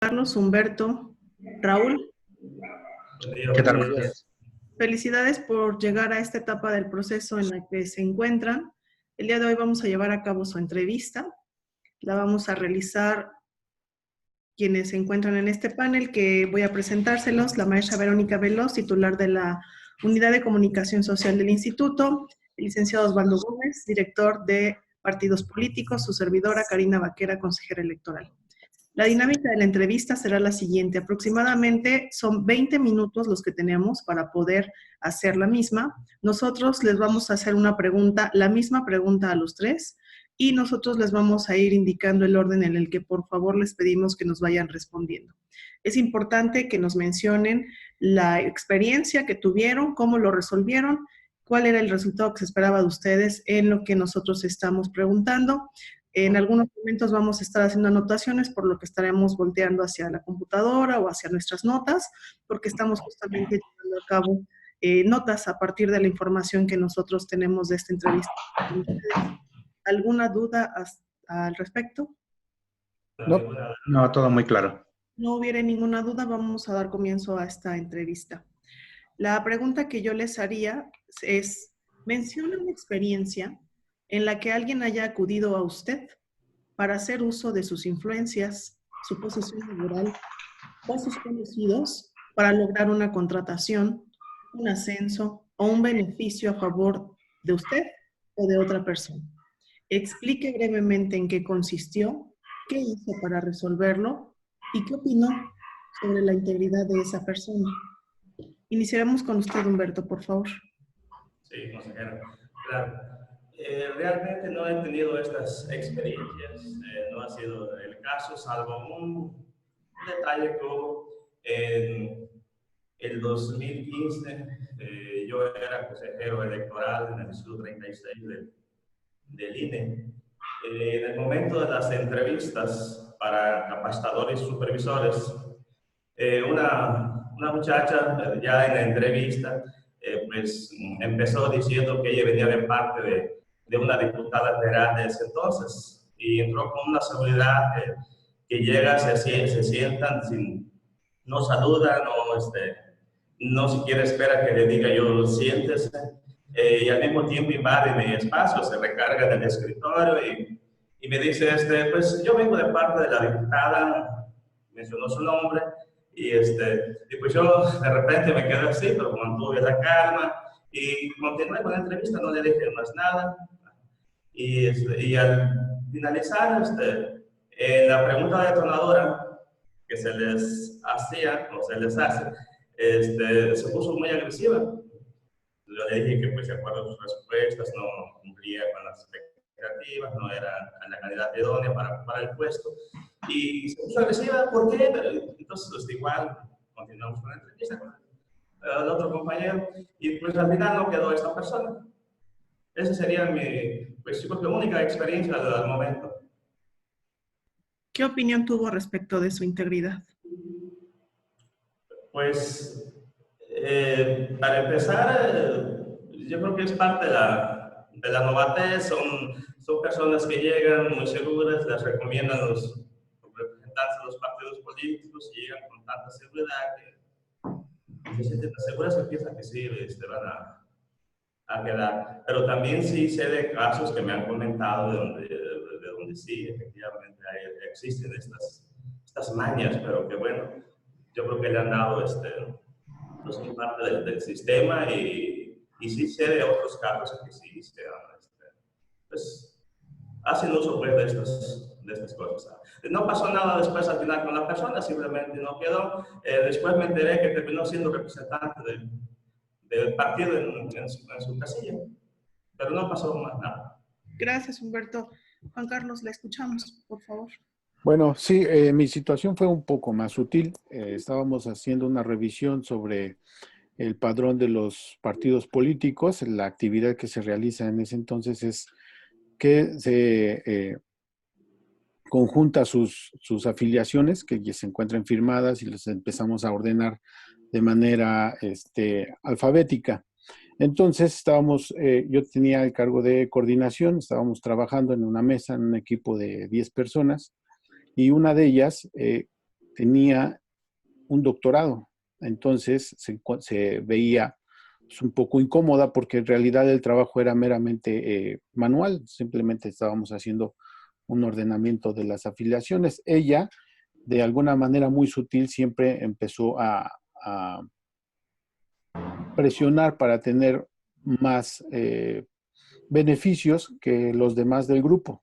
Carlos, Humberto, Raúl. ¿Qué tal? Buenos días. Felicidades por llegar a esta etapa del proceso en la que se encuentran. El día de hoy vamos a llevar a cabo su entrevista. La vamos a realizar quienes se encuentran en este panel, que voy a presentárselos: la maestra Verónica Veloz, titular de la Unidad de Comunicación Social del Instituto; el licenciado Osvaldo Gómez, director de Partidos Políticos; su servidora Karina Vaquera, consejera electoral. La dinámica de la entrevista será la siguiente: aproximadamente son 20 minutos los que tenemos para poder hacer la misma. Nosotros les vamos a hacer una pregunta, la misma pregunta a los tres, y nosotros les vamos a ir indicando el orden en el que por favor les pedimos que nos vayan respondiendo. Es importante que nos mencionen la experiencia que tuvieron, cómo lo resolvieron, cuál era el resultado que se esperaba de ustedes en lo que nosotros estamos preguntando. En algunos momentos vamos a estar haciendo anotaciones, por lo que estaremos volteando hacia la computadora o hacia nuestras notas, porque estamos justamente llevando a cabo notas a partir de la información que nosotros tenemos de esta entrevista. ¿Alguna duda al respecto? No, todo muy claro. No hubiera ninguna duda, vamos a dar comienzo a esta entrevista. La pregunta que yo les haría es: menciona una experiencia en la que alguien haya acudido a usted para hacer uso de sus influencias, su posición laboral o sus conocidos para lograr una contratación, un ascenso o un beneficio a favor de usted o de otra persona. Explique brevemente en qué consistió, qué hizo para resolverlo y qué opinó sobre la integridad de esa persona. Iniciaremos con usted, Humberto, por favor. Sí, consejero. Claro. Realmente no he tenido estas experiencias, no ha sido el caso, salvo un detalle que hubo en el 2015. Yo era consejero electoral en el Distrito 36 del INE. En el momento de las entrevistas para capacitadores y supervisores, una muchacha ya en la entrevista pues empezó diciendo que ella venía de parte de una diputada federal de ese entonces, y entró con una seguridad que llega, se sientan, no saludan, no siquiera espera que le diga yo siéntese, y al mismo tiempo invade mi espacio, se recarga del escritorio y me dice, pues yo vengo de parte de la diputada, mencionó su nombre, y pues yo de repente me quedé así, pero mantuve la calma y continué con la entrevista, no le dije más nada. Y al finalizar, en la pregunta detonadora que se les hacía o se les hace, se puso muy agresiva. Yo le dije que, pues, de acuerdo a sus respuestas, no cumplía con las expectativas, no era la candidata idónea para ocupar el puesto. Y se puso agresiva, ¿por qué? Pero entonces, igual, continuamos con la entrevista con el otro compañero, y pues al final no quedó esta persona. Esa sería mi, pues, yo creo que única experiencia al momento. ¿Qué opinión tuvo respecto de su integridad? Pues, para empezar, yo creo que es parte de la novatez. Son personas que llegan muy seguras, les recomiendan los representantes de los partidos políticos, y llegan con tanta seguridad que se sienten tan seguras que piensan que sí van a quedar. Pero también sí sé de casos que me han comentado de donde sí, efectivamente, existen estas mañas, pero que bueno, yo creo que le han dado no son parte del sistema, y sí sé de otros casos que sí pues, hacen uso, pues, de estas cosas. No pasó nada después al final con la persona, simplemente no quedó. Después me enteré que terminó siendo representante del partido en su casilla, pero no pasó más nada. Gracias, Humberto. Juan Carlos, la escuchamos, por favor. Bueno, sí, mi situación fue un poco más sutil. Estábamos haciendo una revisión sobre el padrón de los partidos políticos. La actividad que se realiza en ese entonces es que se conjunta sus afiliaciones, que ya se encuentran firmadas, y las empezamos a ordenar de manera alfabética. Entonces yo tenía el cargo de coordinación, estábamos trabajando en una mesa, en un equipo de 10 personas, y una de ellas tenía un doctorado. Entonces se veía pues, un poco incómoda porque en realidad el trabajo era meramente manual, simplemente estábamos haciendo un ordenamiento de las afiliaciones. Ella, de alguna manera muy sutil, siempre empezó a presionar para tener más beneficios que los demás del grupo.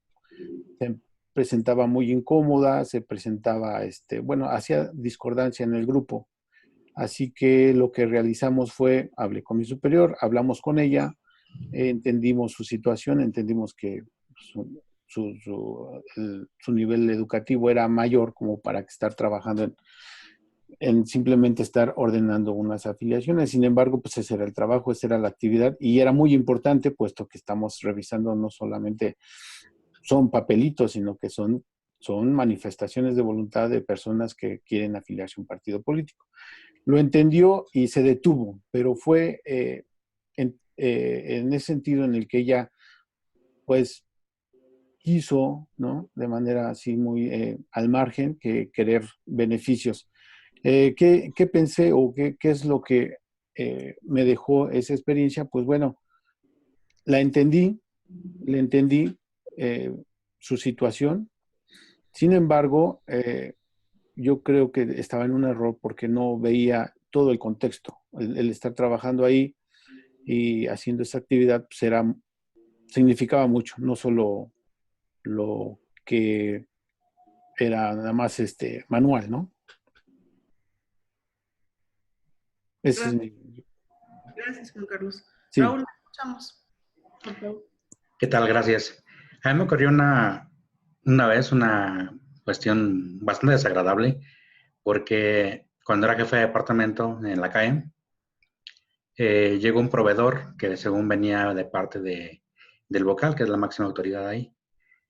Se presentaba muy incómoda, se presentaba, bueno, hacía discordancia en el grupo. Así que lo que realizamos fue, hablé con mi superior, hablamos con ella, entendimos su situación, entendimos que su nivel educativo era mayor como para estar trabajando en simplemente estar ordenando unas afiliaciones. Sin embargo, pues ese era el trabajo, esa era la actividad y era muy importante puesto que estamos revisando no solamente son papelitos, sino que son manifestaciones de voluntad de personas que quieren afiliarse a un partido político. Lo entendió y se detuvo, pero fue en ese sentido en el que ella, pues, quiso, ¿no? De manera así muy al margen, que querer beneficios. ¿Qué pensé o qué es lo que me dejó esa experiencia? Pues bueno, la entendí, le entendí su situación. Sin embargo, yo creo que estaba en un error porque no veía todo el contexto. El estar trabajando ahí y haciendo esa actividad pues significaba mucho, no solo lo que era nada más manual, ¿no? Ese es Gracias, mi... gracias, Juan Carlos. Sí, Raúl, te escuchamos, por favor. ¿Qué tal? Gracias. A mí me ocurrió una vez una cuestión bastante desagradable, porque cuando era jefe de departamento en la calle, llegó un proveedor que según venía de parte del vocal, que es la máxima autoridad ahí.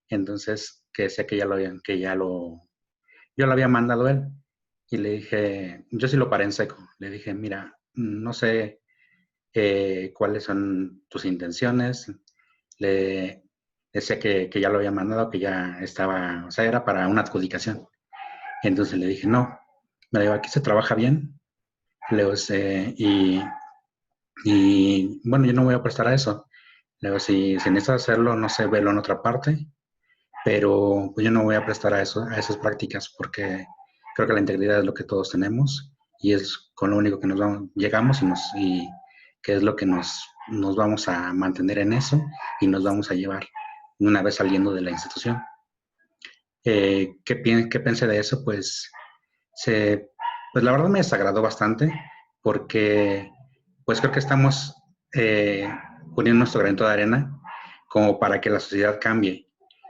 Entonces, que decía que yo lo había mandado él. Y le dije, yo sí lo paré en seco. Le dije, mira, no sé cuáles son tus intenciones. Le decía que ya lo había mandado, que ya estaba, o sea, era para una adjudicación. Entonces le dije, no, me dijo, aquí se trabaja bien. Le digo, y bueno, yo no voy a prestar a eso. Le digo, si necesitas hacerlo, no sé, velo en otra parte, pero pues yo no voy a prestar a eso, a esas prácticas, porque creo que la integridad es lo que todos tenemos y es con lo único que llegamos y que es lo que nos vamos a mantener en eso y nos vamos a llevar una vez saliendo de la institución. ¿Qué pensé de eso? Pues la verdad me desagradó bastante porque pues creo que estamos poniendo nuestro granito de arena como para que la sociedad cambie.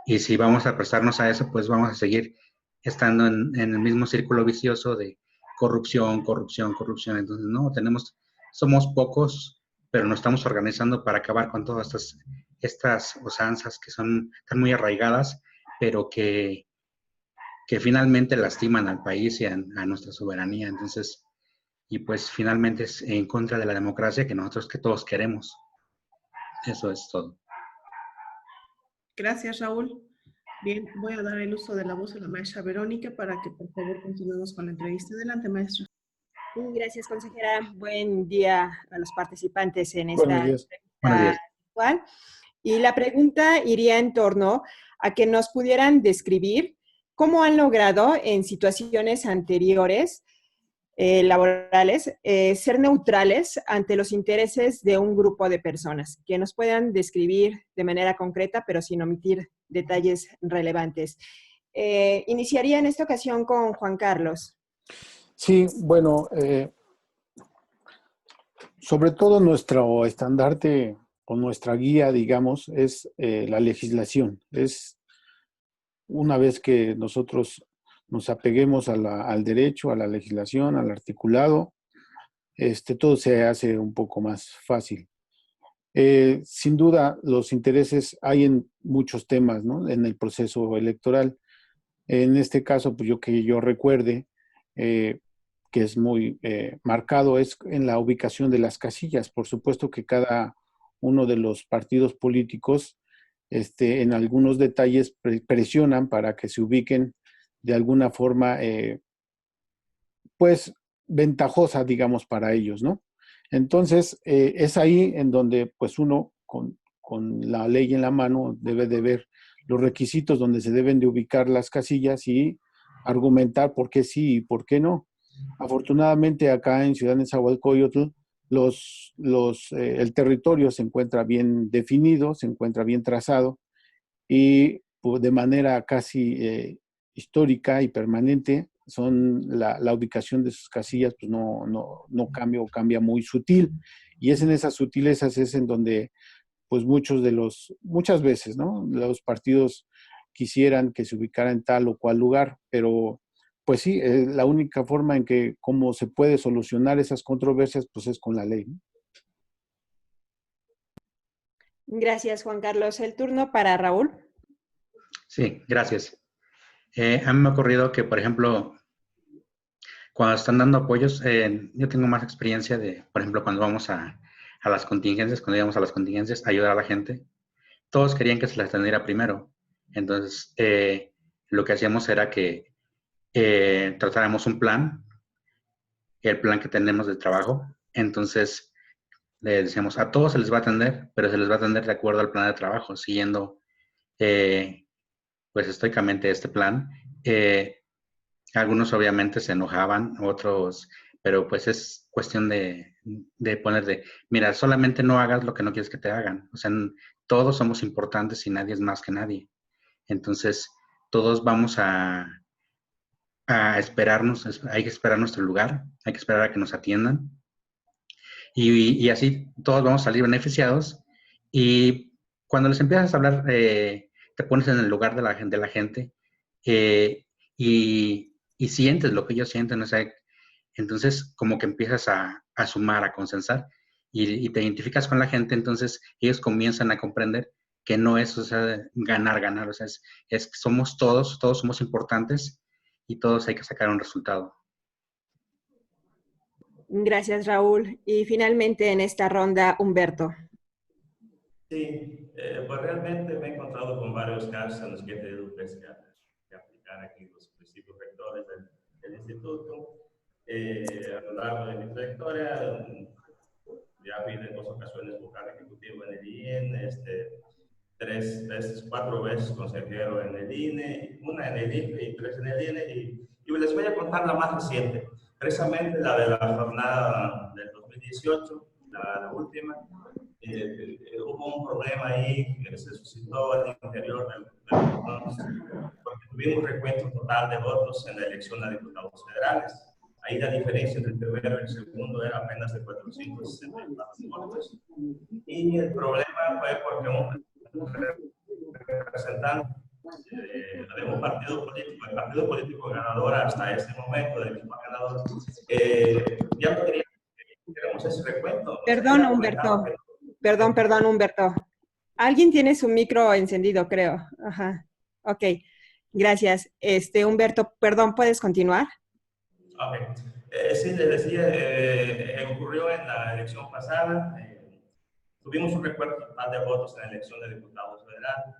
Y si vamos a prestarnos a eso, pues vamos a seguir estando en el mismo círculo vicioso de corrupción, corrupción, corrupción. Entonces, no, somos pocos, pero nos estamos organizando para acabar con todas estas usanzas que están muy arraigadas, pero que finalmente lastiman al país y a nuestra soberanía. Entonces, y pues finalmente es en contra de la democracia que todos queremos. Eso es todo. Gracias, Raúl. Bien, voy a dar el uso de la voz a la maestra Verónica para que por favor continuemos con la entrevista. Adelante, maestra. Gracias, consejera. Buen día a los participantes en buenos esta días. Buenos días. entrevista virtual. Y la pregunta iría en torno a que nos pudieran describir cómo han logrado en situaciones anteriores laborales ser neutrales ante los intereses de un grupo de personas, que nos puedan describir de manera concreta, pero sin omitir detalles relevantes. Iniciaría en esta ocasión con Juan Carlos. Sí, bueno, sobre todo nuestro estandarte o nuestra guía, digamos, es la legislación. Es una vez que nosotros nos apeguemos al derecho, a la legislación, al articulado, todo se hace un poco más fácil. Sin duda, los intereses hay en muchos temas, ¿no? En el proceso electoral. En este caso, pues que yo recuerde, que es muy marcado, es en la ubicación de las casillas. Por supuesto que cada uno de los partidos políticos, en algunos detalles presionan para que se ubiquen de alguna forma pues ventajosa, digamos, para ellos, ¿no? Entonces, es ahí en donde pues uno con la ley en la mano debe de ver los requisitos donde se deben de ubicar las casillas y argumentar por qué sí y por qué no. Afortunadamente acá en Ciudad Nezahualcóyotl el territorio se encuentra bien definido, se encuentra bien trazado y pues, de manera casi histórica y permanente la ubicación de sus casillas pues no cambia o cambia muy sutil, y es en esas sutilezas es en donde pues muchas veces, ¿no? Los partidos quisieran que se ubicara en tal o cual lugar, pero pues sí, la única forma en que cómo se puede solucionar esas controversias pues es con la ley, ¿no? Gracias, Juan Carlos. El turno para Raúl. Sí, gracias. A mí me ha ocurrido que, por ejemplo, cuando están dando apoyos, yo tengo más experiencia de, por ejemplo, cuando vamos a las contingencias, cuando íbamos a las contingencias, a ayudar a la gente, todos querían que se les atendiera primero. Entonces, lo que hacíamos era que tratáramos un plan, el plan que tenemos de trabajo. Entonces, le decíamos, a todos se les va a atender, pero se les va a atender de acuerdo al plan de trabajo, siguiendo, pues, estoicamente este plan. Algunos obviamente se enojaban, otros, pero pues es cuestión de poner mira, solamente no hagas lo que no quieres que te hagan. O sea, todos somos importantes y nadie es más que nadie. Entonces, todos vamos a esperarnos, hay que esperar nuestro lugar, hay que esperar a que nos atiendan. Y así todos vamos a salir beneficiados. Y cuando les empiezas a hablar, te pones en el lugar de la gente y sientes lo que ellos sienten, o sea, entonces como que empiezas a sumar, a consensar y te identificas con la gente, entonces ellos comienzan a comprender que no es, o sea, ganar, o sea, somos todos somos importantes y todos hay que sacar un resultado. Gracias, Raúl. Y finalmente en esta ronda, Humberto. Sí, pues realmente me he encontrado con varios casos en los que he tenido que aplicar aquí los principios rectores del instituto. A lo largo de mi trayectoria, ya fui en 2 ocasiones vocal ejecutivo en el INE, 3 veces, 4 veces consejero en el INE, 1 en el IFE y 3 en el INE. Y les voy a contar la más reciente, precisamente la de la jornada del 2018, la última. Hubo un problema ahí que se suscitó al interior del porque tuvimos recuento total de votos en la elección a diputados federales. Ahí la diferencia entre el primero y el segundo era apenas de 464 votos. Y el problema fue porque un representante de un partido político, el partido político ganador hasta ese momento, del mismo ganador, ya no queríamos ese recuento. Perdón, Humberto. Perdón, Humberto. Alguien tiene su micro encendido, creo. Ajá. Ok. Gracias. Humberto, perdón, ¿puedes continuar? Ok. Sí, les decía, ocurrió en la elección pasada. Tuvimos un recuento total de votos en la elección de diputados federales.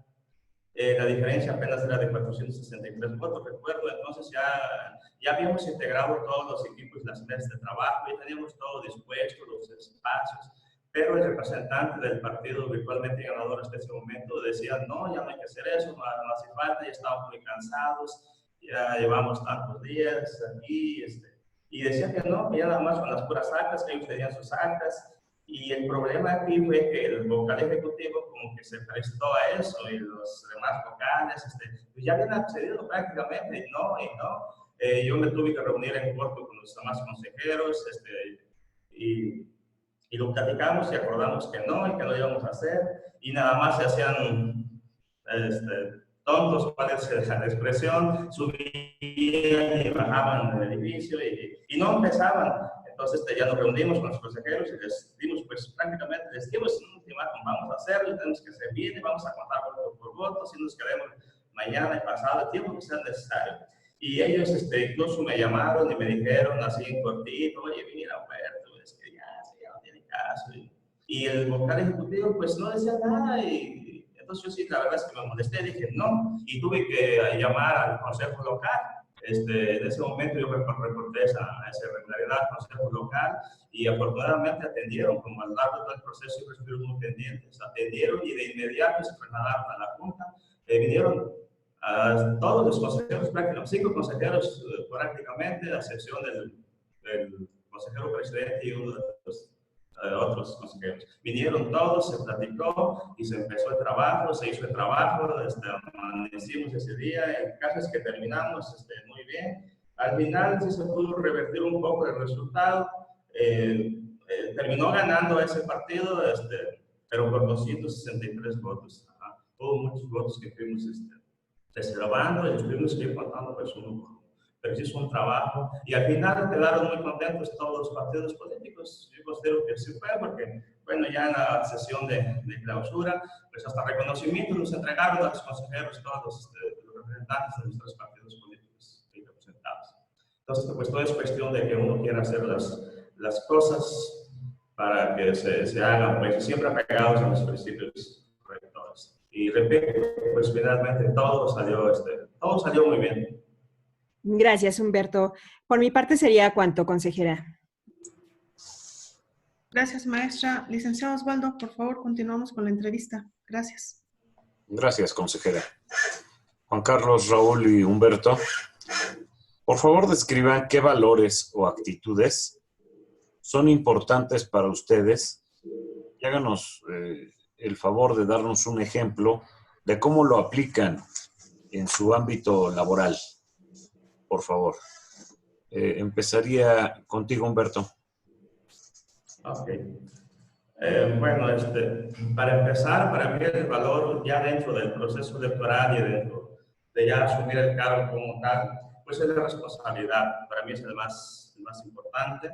La diferencia apenas era de 463 votos, recuerdo. Entonces ya habíamos integrado todos los equipos y las mesas de trabajo, ya teníamos todo dispuesto, los espacios, pero el representante del partido virtualmente ganador hasta ese momento decía, no, ya no hay que hacer eso, no hace falta, ya estamos muy cansados, ya llevamos tantos días aquí, y decía que no, que ya nada más con las puras actas, que ellos tenían sus actas. Y el problema aquí fue que el vocal ejecutivo como que se prestó a eso y los demás vocales pues ya habían accedido prácticamente y no. Yo me tuve que reunir en corto con los demás consejeros y lo platicamos y acordamos que no y que no íbamos a hacer y nada más se hacían tontos, cuál es la expresión, subían y bajaban del edificio y no empezaban. Entonces ya nos reunimos con los consejeros y les dimos, pues prácticamente les dimos un ultimátum, vamos a hacerlo, tenemos que hacer bien, vamos a contar voto por voto, si nos queremos mañana y pasado, el tiempo que sea necesario. Y ellos incluso me llamaron y me dijeron así en cortito, oye, mira, Humberto, es que ya no tiene caso. Y el vocal ejecutivo pues no decía nada y entonces yo sí, la verdad es que me molesté, dije no, y tuve que llamar al consejo local En ese momento yo reporté esa irregularidad al Consejo Local y afortunadamente atendieron, como a lo largo del proceso siempre estuvieron muy pendientes, atendieron y de inmediato se trasladaron a la Junta, vinieron a todos los consejeros, prácticamente 5 consejeros prácticamente, a excepción del consejero presidente y uno de los otros consejeros. Vinieron todos, se platicó y se empezó el trabajo, se hizo el trabajo, amanecimos ese día, el caso es que terminamos muy bien. Al final sí se pudo revertir un poco el resultado, terminó ganando ese partido, pero por 263 votos. Ajá. Hubo muchos votos que fuimos reservando y tuvimos que ir contando pues uno por uno. Pero sí es un trabajo y al final quedaron muy contentos todos los partidos políticos. Yo considero que sí fue porque, bueno, ya en la sesión de clausura, pues hasta reconocimientos nos entregaron a los consejeros, todos los representantes de nuestros partidos políticos y representados. Entonces, pues todo es cuestión de que uno quiera hacer las cosas para que se hagan, pues siempre apegados a los principios rectores. Y repito, pues finalmente todo salió muy bien. Gracias, Humberto. Por mi parte sería cuanto, consejera. Gracias, maestra. Licenciado Osvaldo, por favor, continuamos con la entrevista. Gracias. Gracias, consejera. Juan Carlos, Raúl y Humberto, por favor describan qué valores o actitudes son importantes para ustedes y háganos el favor de darnos un ejemplo de cómo lo aplican en su ámbito laboral. Por favor. Empezaría contigo, Humberto. Ok. Bueno, para empezar, para mí el valor ya dentro del proceso electoral y dentro de ya asumir el cargo como tal, pues es la responsabilidad. Para mí es el más importante,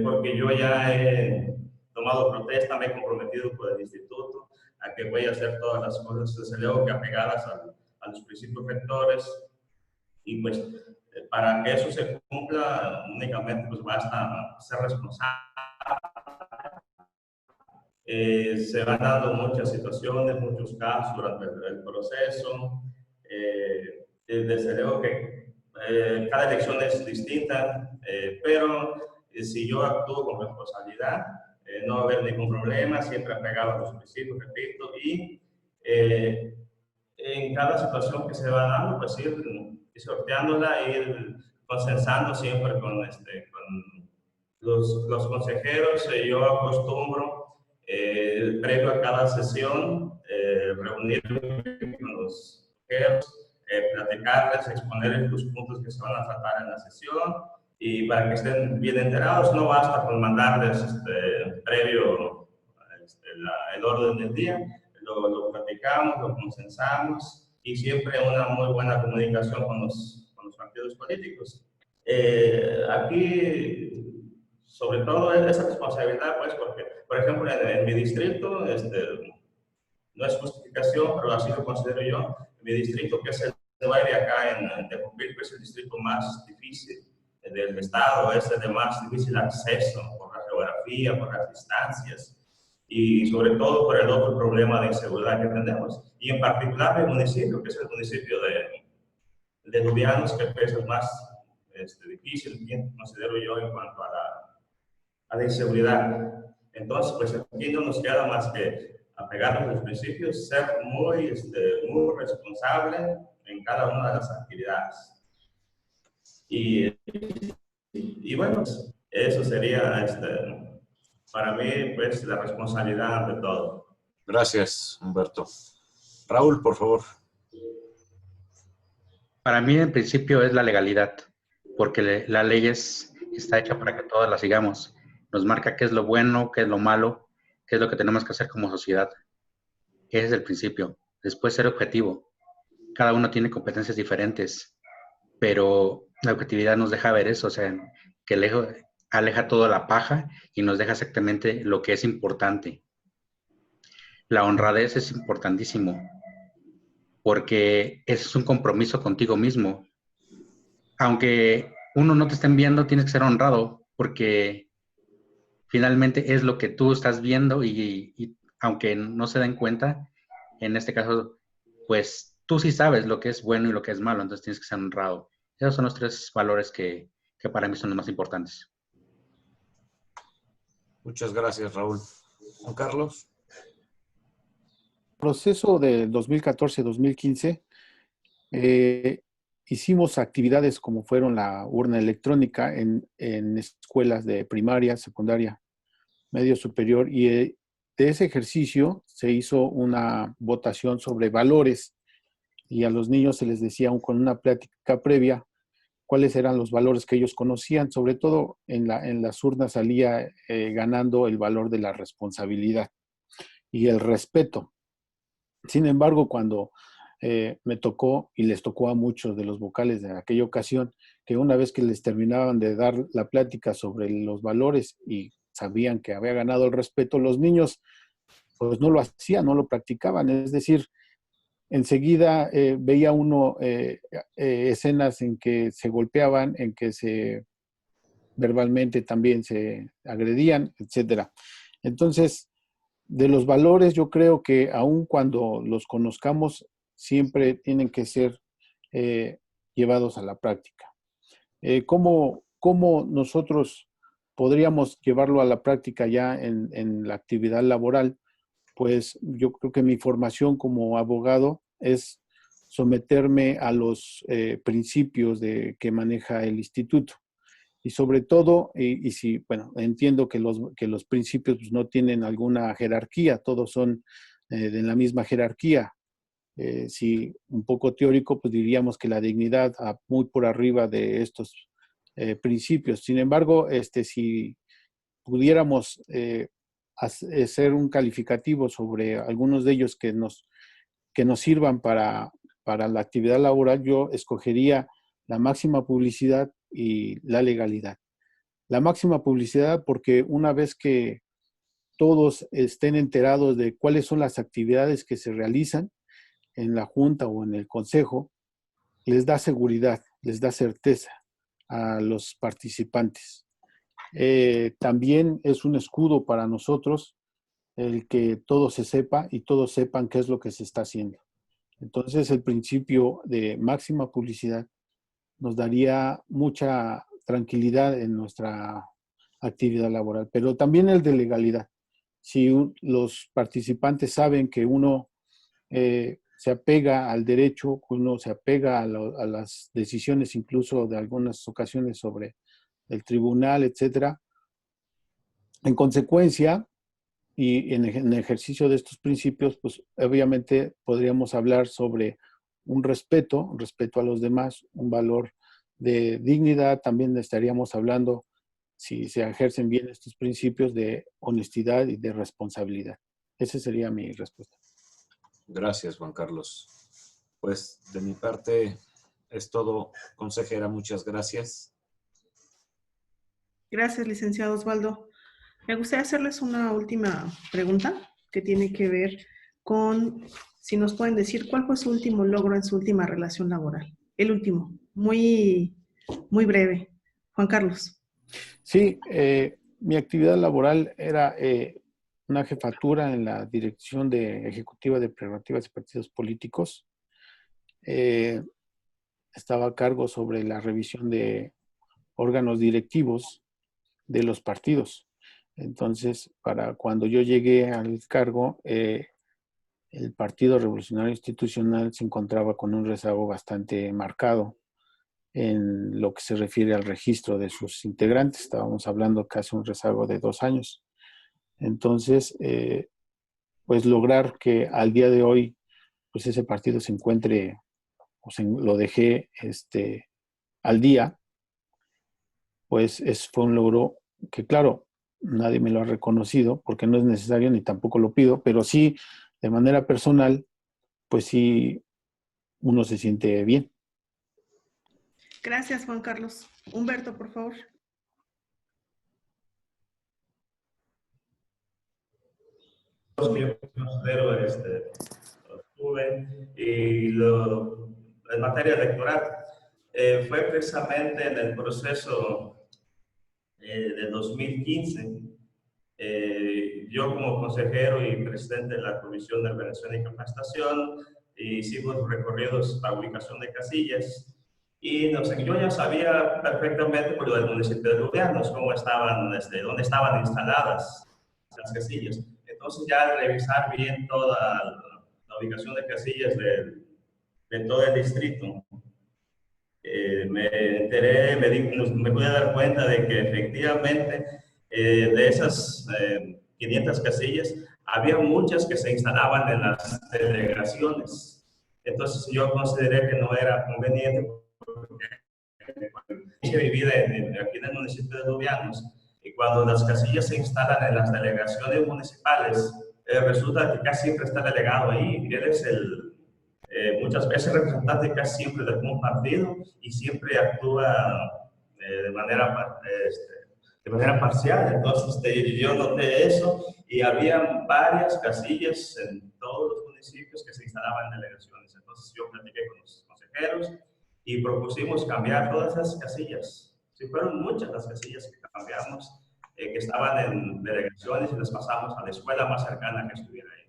porque yo ya he tomado protesta, me he comprometido por el instituto a que voy a hacer todas las cosas, desde luego que apegadas a los principios rectores. Y pues para que eso se cumpla únicamente pues basta ser responsable. Se van dando muchas situaciones, muchos casos durante el proceso. Desde luego que cada elección es distinta, pero si yo actúo con responsabilidad, no va a haber ningún problema, siempre apegado a los principios, repito, y en cada situación que se va dando, pues ir sorteándola, ir consensando siempre con los consejeros. Yo acostumbro, previo a cada sesión, reunirme con los consejeros, platicarles, exponerles los puntos que se van a tratar en la sesión y para que estén bien enterados. No basta con mandarles previo el orden del día, lo platicamos, lo consensamos y siempre una muy buena comunicación con los partidos políticos. Aquí, sobre todo, esa responsabilidad, pues, porque, por ejemplo, en mi distrito, no es justificación, pero así lo considero yo, en mi distrito, que es el 9 acá en Tejupilco, es el distrito más difícil del estado, es el de más difícil acceso por la geografía, por las distancias y sobre todo por el otro problema de inseguridad que tenemos. Y en particular el municipio, que es el municipio de Lubianos, que es el más difícil, considero yo, en cuanto a la inseguridad. Entonces, pues aquí no nos queda más que apegarnos a los principios, ser muy responsable en cada una de las actividades. Y bueno, eso sería para mí, pues, la responsabilidad de todo. Gracias, Humberto. Raúl, por favor. Para mí, en principio, es la legalidad, porque la ley está hecha para que todas la sigamos. Nos marca qué es lo bueno, qué es lo malo, qué es lo que tenemos que hacer como sociedad. Ese es el principio. Después, ser objetivo. Cada uno tiene competencias diferentes, pero la objetividad nos deja ver eso, o sea, que aleja toda la paja y nos deja exactamente lo que es importante. La honradez es importantísimo, porque ese es un compromiso contigo mismo. Aunque uno no te estén viendo, tienes que ser honrado, porque finalmente es lo que tú estás viendo y aunque no se den cuenta, en este caso, pues tú sí sabes lo que es bueno y lo que es malo, entonces tienes que ser honrado. Esos son los 3 valores que para mí son los más importantes. Muchas gracias, Raúl. Juan Carlos. Proceso de 2014-2015, hicimos actividades como fueron la urna electrónica en escuelas de primaria, secundaria, medio superior, y de ese ejercicio se hizo una votación sobre valores y a los niños se les decía con una plática previa cuáles eran los valores que ellos conocían. Sobre todo en las urnas salía ganando el valor de la responsabilidad y el respeto. Sin embargo, cuando me tocó y les tocó a muchos de los vocales de aquella ocasión, que una vez que les terminaban de dar la plática sobre los valores y sabían que había ganado el respeto, los niños pues no lo hacían, no lo practicaban. Es decir, enseguida veía uno escenas en que se golpeaban, en que verbalmente también se agredían, etcétera. Entonces, de los valores, yo creo que aun cuando los conozcamos, siempre tienen que ser llevados a la práctica. ¿Cómo nosotros podríamos llevarlo a la práctica ya en la actividad laboral? Pues yo creo que mi formación como abogado es someterme a los principios que maneja el instituto. Y sobre todo, y si, bueno, entiendo que los principios pues, no tienen alguna jerarquía, todos son de la misma jerarquía. Si un poco teórico, pues diríamos que la dignidad muy por arriba de estos principios. Sin embargo, si pudiéramos hacer un calificativo sobre algunos de ellos que nos sirvan para la actividad laboral, yo escogería la máxima publicidad y la legalidad. La máxima publicidad porque una vez que todos estén enterados de cuáles son las actividades que se realizan en la junta o en el consejo, les da seguridad, les da certeza a los participantes. También es un escudo para nosotros el que todo se sepa y todos sepan qué es lo que se está haciendo. Entonces, el principio de máxima publicidad nos daría mucha tranquilidad en nuestra actividad laboral, pero también el de legalidad. Si los participantes saben que uno se apega al derecho, uno se apega a las decisiones incluso de algunas ocasiones sobre el tribunal, etcétera, en consecuencia, y en ejercicio de estos principios, pues obviamente podríamos hablar sobre un respeto a los demás, un valor de dignidad. También estaríamos hablando, si se ejercen bien estos principios, de honestidad y de responsabilidad. Esa sería mi respuesta. Gracias, Juan Carlos. Pues de mi parte es todo, consejera. Muchas gracias. Gracias, licenciado Osvaldo. Me gustaría hacerles una última pregunta que tiene que ver con si nos pueden decir cuál fue su último logro en su última relación laboral. El último, muy breve. Juan Carlos. Sí, mi actividad laboral era una jefatura en la Dirección Ejecutiva de Prerrogativas y Partidos Políticos. Estaba a cargo sobre la revisión de órganos directivos de los partidos. Entonces, para cuando yo llegué al cargo, el Partido Revolucionario Institucional se encontraba con un rezago bastante marcado en lo que se refiere al registro de sus integrantes. Estábamos hablando casi un rezago de 2 años. Entonces, pues lograr que al día de hoy, pues ese partido se encuentre, lo dejé al día, pues fue un logro que, claro, nadie me lo ha reconocido porque no es necesario ni tampoco lo pido, pero sí, de manera personal, pues sí, uno se siente bien. Gracias, Juan Carlos. Humberto, por favor. Yo considero tuve y en materia electoral fue precisamente en el proceso de 2015. Yo como consejero y presidente de la Comisión de Organización y Capacitación hicimos recorridos para ubicación de casillas. Y no sé, yo ya sabía perfectamente por lo del municipio de Lubianos cómo estaban, dónde estaban instaladas las casillas. Entonces ya al revisar bien toda la ubicación de casillas de todo el distrito, me enteré, me pude dar cuenta de que efectivamente de esas 500 casillas, había muchas que se instalaban en las delegaciones. Entonces yo consideré que no era conveniente, porque he vivido aquí en el municipio de Lubianos, y cuando las casillas se instalan en las delegaciones municipales, resulta que casi siempre está el delegado ahí. Él es muchas veces representante casi siempre de un partido y siempre actúa de manera parcial. Entonces yo noté eso y había varias casillas en todos los municipios que se instalaban en delegaciones. Entonces yo platiqué con los consejeros y propusimos cambiar todas esas casillas. Sí, fueron muchas las casillas que cambiamos, que estaban en delegaciones, y las pasamos a la escuela más cercana que estuviera ahí.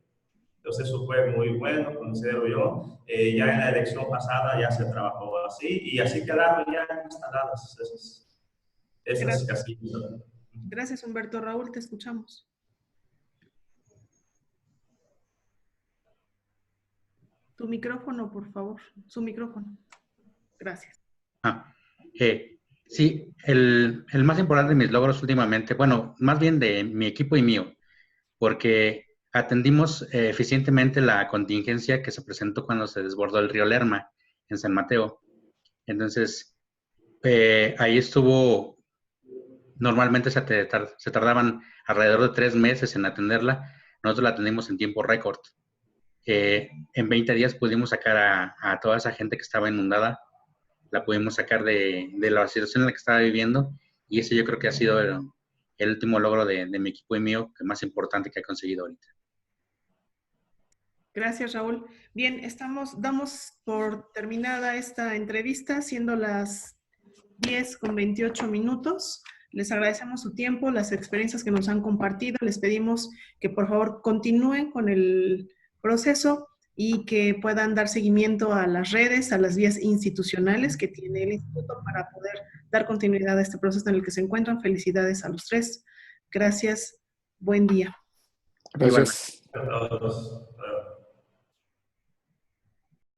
Entonces eso fue muy bueno, considero yo. Ya en la elección pasada ya se trabajó así y así quedaron ya instaladas esas casillas. Gracias, Humberto. Raúl, te escuchamos. Tu micrófono, por favor. Su micrófono. Gracias. Sí, el más importante de mis logros últimamente, bueno, más bien de mi equipo y mío, porque atendimos eficientemente la contingencia que se presentó cuando se desbordó el río Lerma en San Mateo. Entonces, ahí estuvo, normalmente se tardaban alrededor de 3 meses en atenderla, nosotros la atendimos en tiempo récord. En 20 días pudimos sacar a toda esa gente que estaba inundada, la pudimos sacar de la situación en la que estaba viviendo, y ese yo creo que ha sido el último logro de mi equipo y mío, que más importante que he conseguido ahorita. Gracias, Raúl. Bien, damos por terminada esta entrevista, siendo las 10:28. Les agradecemos su tiempo, las experiencias que nos han compartido. Les pedimos que por favor continúen con el proceso y que puedan dar seguimiento a las redes, a las vías institucionales que tiene el instituto para poder dar continuidad a este proceso en el que se encuentran. Felicidades a los tres. Gracias. Buen día. Gracias. A todos.